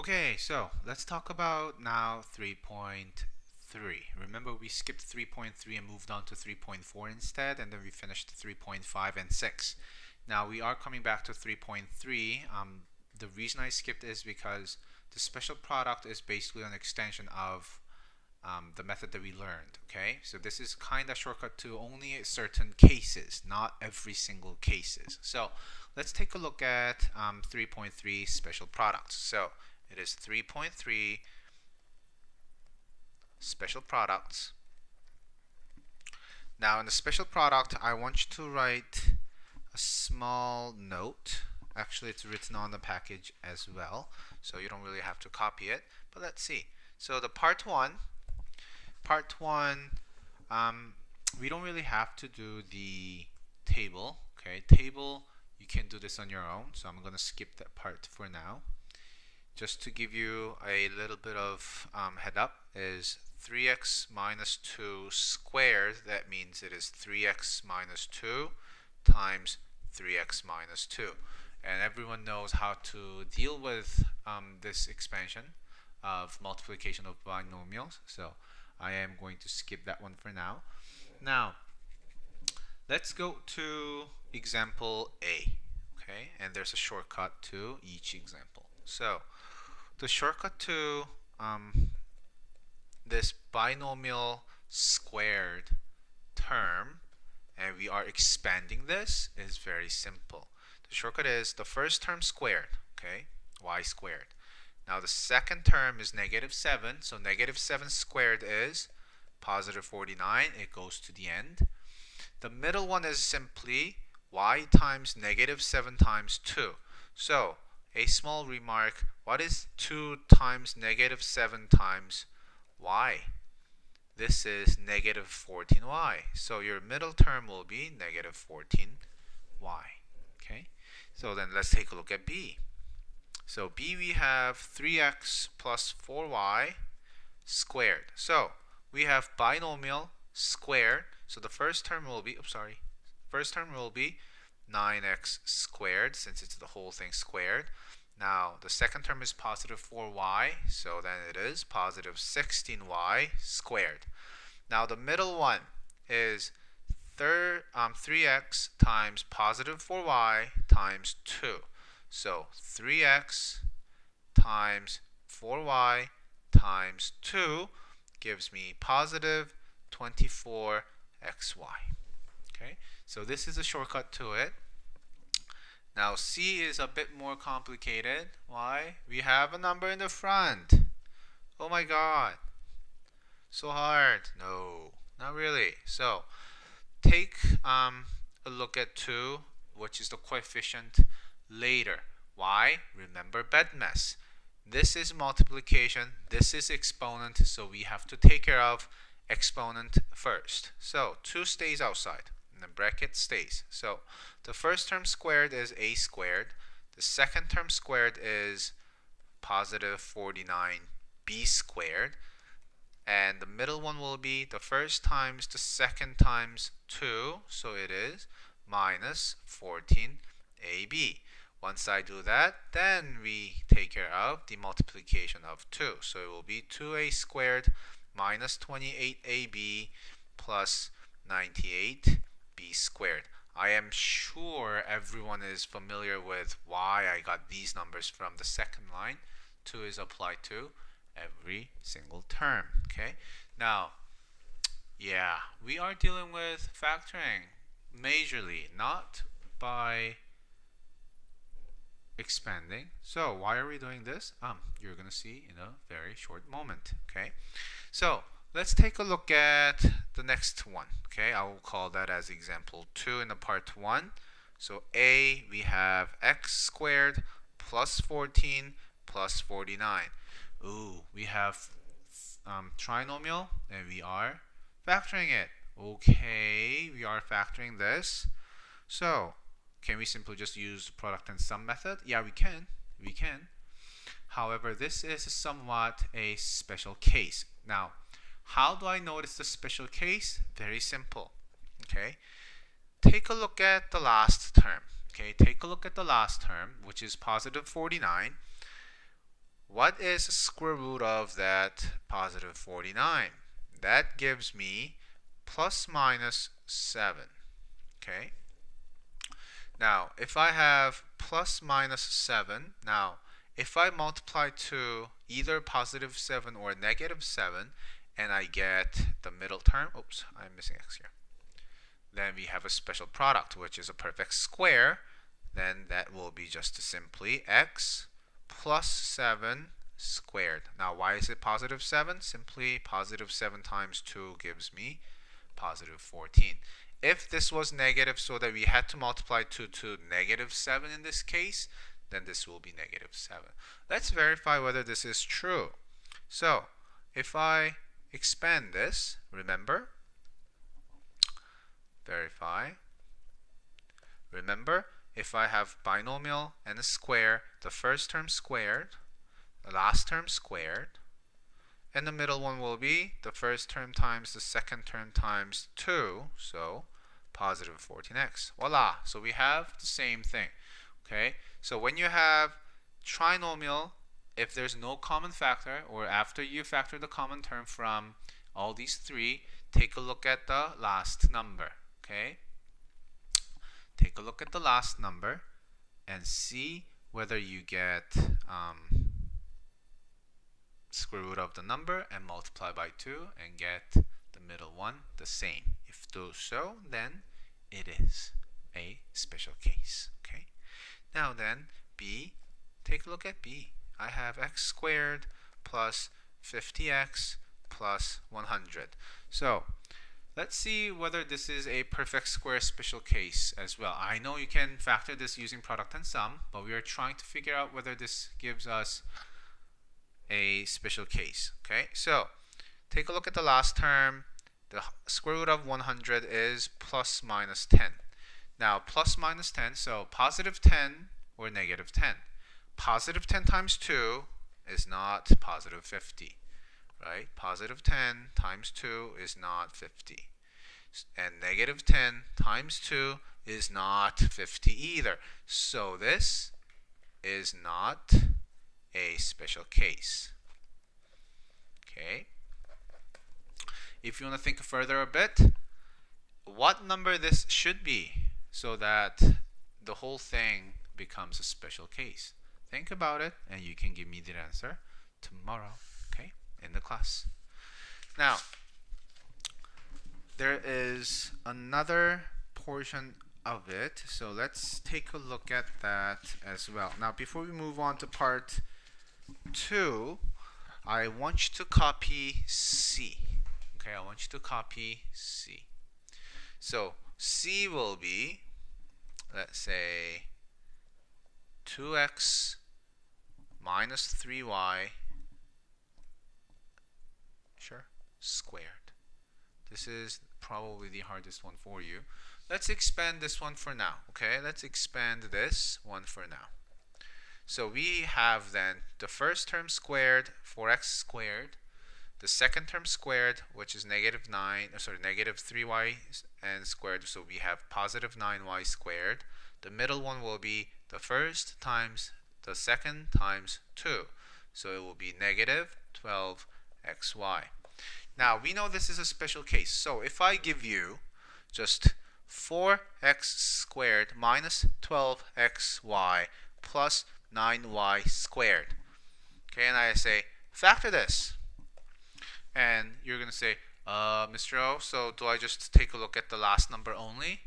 Okay, so let's talk about now 3.3. Remember we skipped 3.3 and moved on to 3.4 instead, and then we finished 3.5 and 6. Now we are coming back to 3.3. The reason I skipped is because the special product is basically an extension of the method that we learned. Okay, so this is kind of shortcut to only certain cases, not every single cases. So let's take a look at 3.3 special products. So it is 3.3 special products. Now in the special product, I want you to write a small note. Actually, it's written on the package as well, so you don't really have to copy it. But let's see. So the part one, um, we don't really have to do the table. Okay, table, you can do this on your own. So I'm gonna skip that part for now. Just to give you a little bit of head up, is 3x minus 2 squared. That means it is 3x minus 2 times 3x minus 2. And everyone knows how to deal with this expansion of multiplication of binomials. So I am going to skip that one for now. Now, let's go to example A. Okay, and there's a shortcut to each example. So the shortcut to this binomial squared term, and we are expanding this, is very simple. The shortcut is the first term squared, okay, y squared. Now the second term is negative 7, so negative 7 squared is positive 49. It goes to the end. The middle one is simply y times negative 7 times 2. So a small remark, what is 2 times negative 7 times y? This is negative 14y. So your middle term will be negative 14y. Okay, so then let's take a look at B. So B, we have 3x plus 4y squared. So we have binomial squared. So the first term will be, first term will be 9x squared, since it's the whole thing squared. Now the second term is positive 4y, so then it is positive 16y squared. Now the middle one is 3x times positive 4y times 2. So 3x times 4y times 2 gives me positive 24xy. Okay, so this is a shortcut to it. Now C is a bit more complicated. Why? We have a number in the front. Oh my god. So hard. No, not really. So take a look at 2, which is the coefficient later. Why? Remember bedmess. This is multiplication, this is exponent, so we have to take care of exponent first. So 2 stays outside, and the bracket stays. So the first term squared is a squared. The second term squared is positive 49b squared. And the middle one will be the first times the second times 2, so it is minus 14ab. Once I do that, then we take care of the multiplication of 2. So it will be 2a squared minus 28ab plus 98b squared. I am sure everyone is familiar with why I got these numbers from the second line. 2 is applied to every single term. Okay, now, yeah, we are dealing with factoring majorly, not by expanding. So why are we doing this? You're gonna see in a very short moment. Okay, so let's take a look at the next one. Okay, I will call that as example 2 in the part 1. So A, we have x squared plus 14 plus 49. Ooh, we have trinomial, and we are factoring it. Okay, we are factoring this. So can we simply just use product and sum method? Yeah, we can. We can. However, this is somewhat a special case. Now, how do I know it's a special case? Very simple. Okay, take a look at the last term. Okay, take a look at the last term, which is positive 49. what is the square root of that positive 49? That gives me plus minus 7. Okay. Now, if I have plus minus 7, now if I multiply to either positive 7 or negative 7, and I get the middle term, oops, I'm missing x here, then we have a special product, which is a perfect square. Then that will be just simply x plus 7 squared. Now, why is it positive 7? Simply positive 7 times 2 gives me positive 14. If this was negative, so that we had to multiply 2 to negative 7 in this case, then this will be negative 7. Let's verify whether this is true. So, if I expand this, remember, verify. Remember, if I have binomial and a square, the first term squared, the last term squared, and the middle one will be the first term times the second term times 2, so positive 14x. Voila! So we have the same thing. Okay? So when you have trinomial, if there's no common factor, or after you factor the common term from all these three, take a look at the last number. Okay? Take a look at the last number and see whether you get square root of the number and multiply by 2 and get the middle one the same. If so, then it is a special case. Okay. Now then, B, take a look at B. I have x squared plus 50x plus 100. So let's see whether this is a perfect square special case as well. I know you can factor this using product and sum, but we are trying to figure out whether this gives us a special case. Okay, so take a look at the last term. The square root of 100 is plus minus 10. Now, plus minus 10, so positive 10 or negative 10. Positive 10 times 2 is not positive 50, right? Positive 10 times 2 is not 50. And negative 10 times 2 is not 50 either. So this is not a special case. Okay. If you want to think further a bit, what number this should be so that the whole thing becomes a special case? Think about it and you can give me the answer tomorrow, okay, in the class. Now, there is another portion of it, so let's take a look at that as well. Now, before we move on to part 2, I want you to copy C. Okay, I want you to copy C. So C will be, let's say, 2x minus 3y squared. This is probably the hardest one for you. Let's expand this one for now. Okay, let's expand this one for now. So we have then the first term squared, 4x squared, the second term squared, which is negative 3y and squared, so we have positive 9y squared. The middle one will be the first times the second times 2, so it will be negative 12xy. Now we know this is a special case, so if I give you just 4x squared minus 12xy plus 9y squared, okay, and I say factor this, and you're going to say, Mr. O, so do I just take a look at the last number only?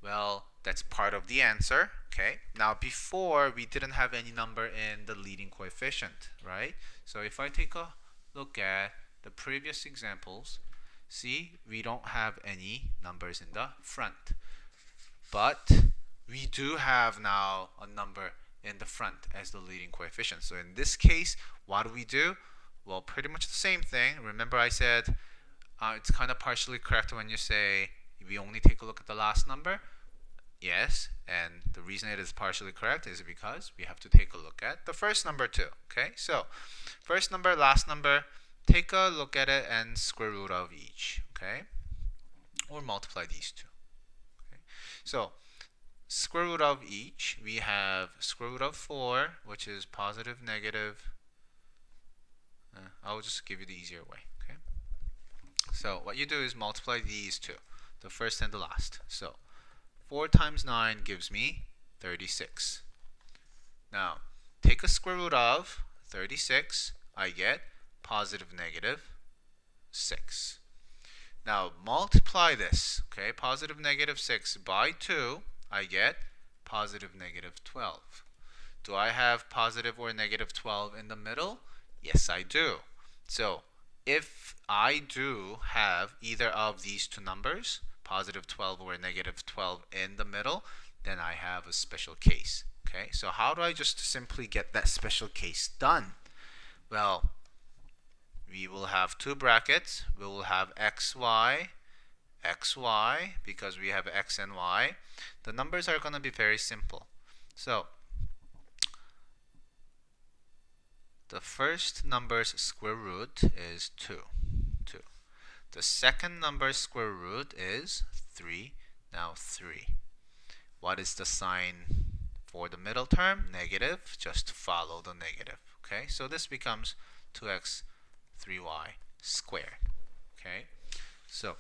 Well, that's part of the answer. Okay. Now, before, we didn't have any number in the leading coefficient, right? So if I take a look at the previous examples, see, we don't have any numbers in the front. But we do have now a number in the front as the leading coefficient. So in this case, what do? Well, pretty much the same thing. Remember I said it's kind of partially correct when you say we only take a look at the last number. Yes, and the reason it is partially correct is because we have to take a look at the first number too. Okay, so first number, last number, take a look at it and square root of each. Okay, or multiply these two. Okay, so square root of each, we have square root of 4, which is positive negative I'll just give you the easier way. Okay. So what you do is multiply these two, the first and the last. So 4 times 9 gives me 36. Now, take a square root of 36. I get positive negative 6. Now, multiply this, okay, positive negative 6 by 2. I get positive negative 12. Do I have positive or negative 12 in the middle? Yes, I do. So, if I do have either of these two numbers, positive 12 or negative 12 in the middle, then I have a special case. Okay, so how do I just simply get that special case done? Well, we will have two brackets. We will have xy, xy, because we have x and y. The numbers are going to be very simple. So, the first number's square root is 2. The second number's square root is 3. Now 3. What is the sign for the middle term? Negative. Just follow the negative. Okay, so this becomes 2x 3y squared. Okay, so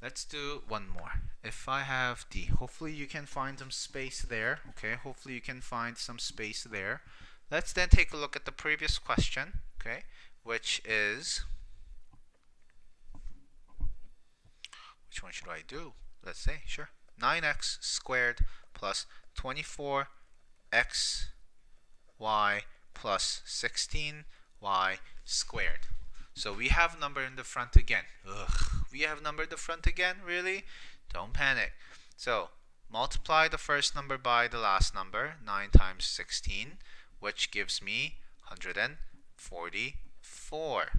let's do one more. If I have d, hopefully you can find some space there. Okay, hopefully you can find some space there. Let's then take a look at the previous question, okay, which is, which one should I do? Let's say, sure, 9x squared plus 24xy plus 16y squared. So we have number in the front again. Ugh, we have number in the front again? Really? Don't panic. So multiply the first number by the last number, 9 times 16, which gives me 144.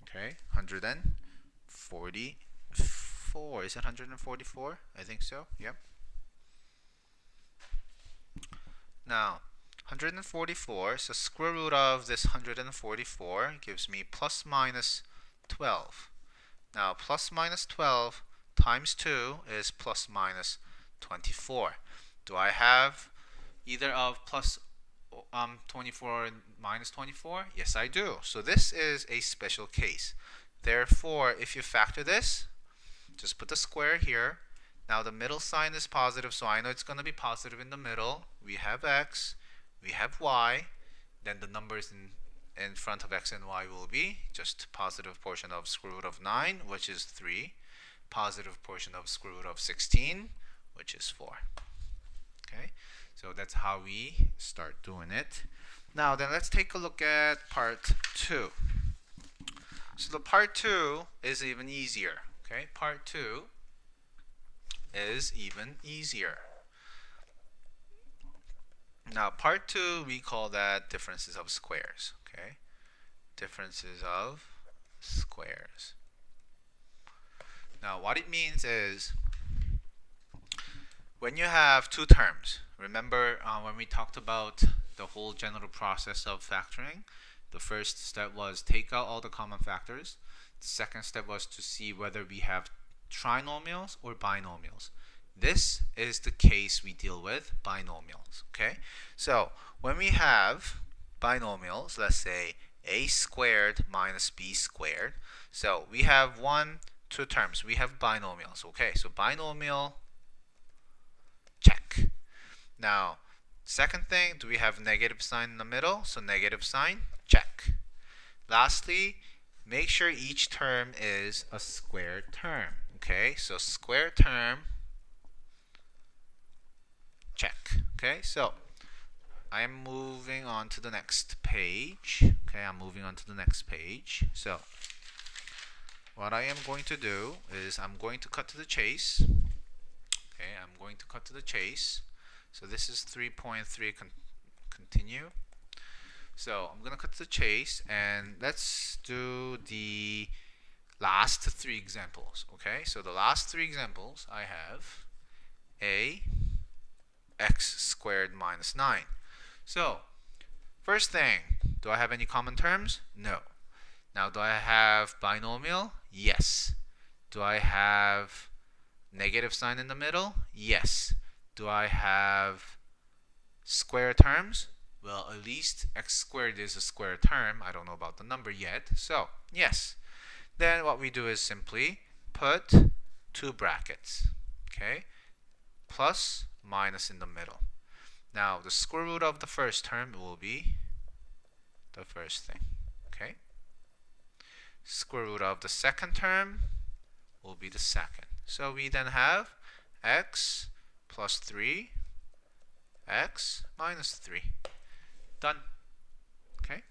Okay, 144. Is it 144? I think so. Yep. Now, 144, so square root of this 144 gives me plus minus 12. Now, plus minus 12 times 2 is plus minus 24. Do I have either of plus 24 and minus 24? Yes, I do. So this is a special case. Therefore, if you factor this, just put the square here. Now the middle sign is positive, so I know it's going to be positive in the middle. We have x, we have y. Then the numbers in front of x and y will be just positive portion of square root of 9, which is 3. Positive portion of square root of 16, which is 4. Okay, so that's how we start doing it. Now then let's take a look at part 2. So the part 2 is even easier. Okay, part 2 is even easier. Now part 2, we call that differences of squares. Okay, differences of squares. Now what it means is, when you have two terms, remember when we talked about the whole general process of factoring, the first step was take out all the common factors. The second step was to see whether we have trinomials or binomials. This is the case we deal with, binomials. Okay, so when we have binomials, let's say a squared minus b squared. So we have two terms. We have binomials. Okay, so binomial, check. Now, second thing, do we have negative sign in the middle? So negative sign, check. Lastly, make sure each term is a squared term. Okay, so square term, check. Okay, so I am moving on to the next page. Okay, I'm moving on to the next page. So what I am going to do is I'm going to cut to the chase. Okay, I'm going to cut to the chase. So this is 3.3, continue. So I'm going to cut to the chase, and let's do the last three examples. Okay, so the last three examples I have a x squared minus 9. So first thing, do I have any common terms? No. Now, do I have binomial? Yes. Do I have negative sign in the middle? Yes. Do I have square terms? Well, at least x squared is a square term. I don't know about the number yet. So, yes. Then what we do is simply put two brackets. Okay? Plus, minus in the middle. Now, the square root of the first term will be the first thing. Okay? Square root of the second term will be the second. So we then have x plus 3, x minus 3. Done. Okay?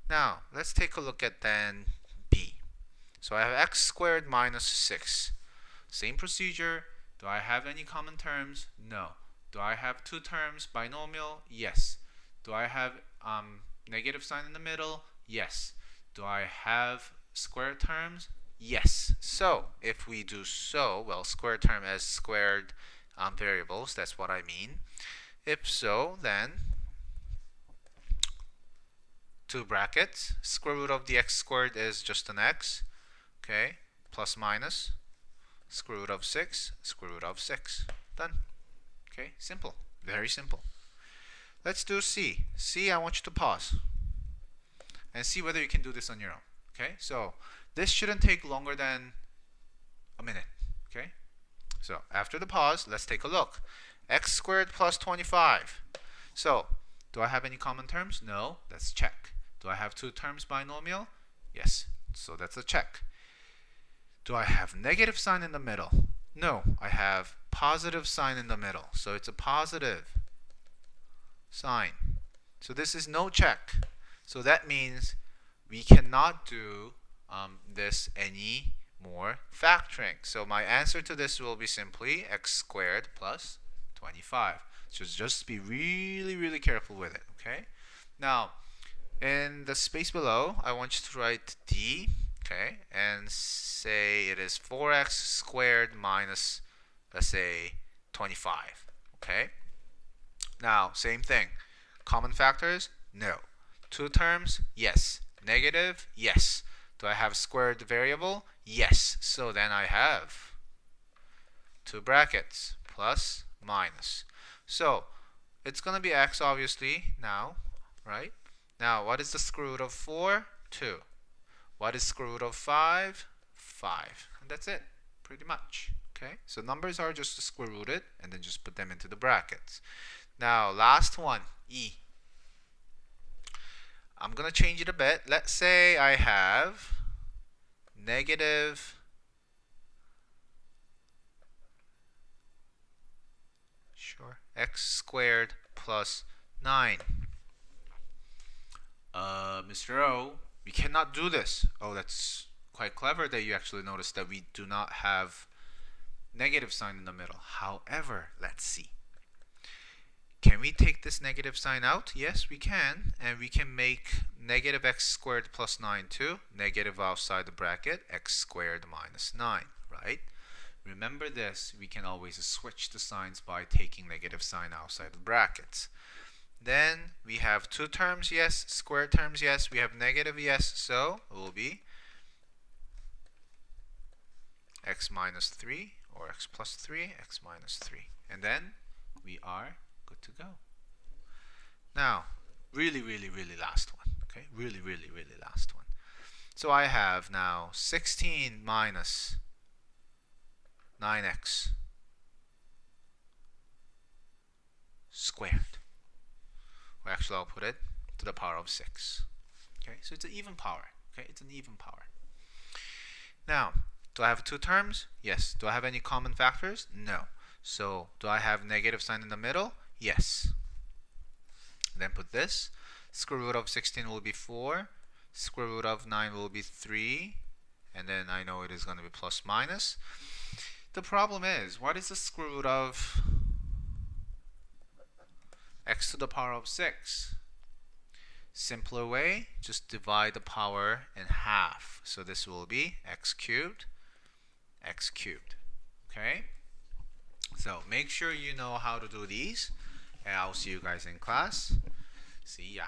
Now, let's take a look at then b. So I have x squared minus 6. Same procedure. Do I have any common terms? No. Do I have two terms, binomial? Yes. Do I have negative sign in the middle? Yes. Do I have square terms? Yes. So if we do so, well, square term as squared variables, that's what I mean. If so, then two brackets. Square root of the x squared is just an x. Okay, plus minus. Square root of 6, square root of 6. Done. Okay, simple. Very simple. Let's do C. C, I want you to pause and see whether you can do this on your own. Okay, so this shouldn't take longer than a minute. Okay, so after the pause, let's take a look. X squared plus 25. So, do I have any common terms? No. Let's check. Do I have two terms binomial? Yes. So that's a check. Do I have negative sign in the middle? No. I have positive sign in the middle. So it's a positive sign. So this is no check. So that means we cannot do this any more factoring. So my answer to this will be simply x squared plus 25. So just be really, really careful with it. Okay. Now, in the space below, I want you to write d. Okay, and say it is 4x squared minus, let's say, 25. Okay. Now, same thing. Common factors? No. Two terms? Yes. Negative? Yes. Do I have squared variable? Yes. So then I have two brackets, plus, minus. So it's going to be x, obviously, now, right? Now, what is the square root of 4? 2. What is square root of 5? 5. And that's it, pretty much. Okay, so numbers are just square rooted, and then just put them into the brackets. Now, last one, E. I'm going to change it a bit. Let's say I have negative x squared plus 9. Mr. O, we cannot do this. Oh, that's quite clever that you actually noticed that we do not have negative sign in the middle. However, let's see. Can we take this negative sign out? Yes, we can. And we can make negative x squared plus 9 too. Negative outside the bracket, x squared minus 9, right? Remember this, we can always switch the signs by taking negative sign outside the brackets. Then we have two terms, yes. Square terms, yes. We have negative, yes. So it will be x minus 3 or x plus 3, x minus 3. And then we are good to go. Now, really, really, really last one. Okay, really, really, really last one. So I have now 16 minus 9x squared. Or actually, I'll put it to the power of 6. Okay, so it's an even power. Okay, it's an even power. Now, do I have two terms? Yes. Do I have any common factors? No. So, do I have negative sign in the middle? Yes. Then put this. Square root of 16 will be 4. Square root of 9 will be 3. And then I know it is going to be plus minus. The problem is, what is the square root of x to the power of 6? Simpler way, just divide the power in half. So this will be x cubed, x cubed. Okay? So make sure you know how to do these. And I'll see you guys in class. See ya.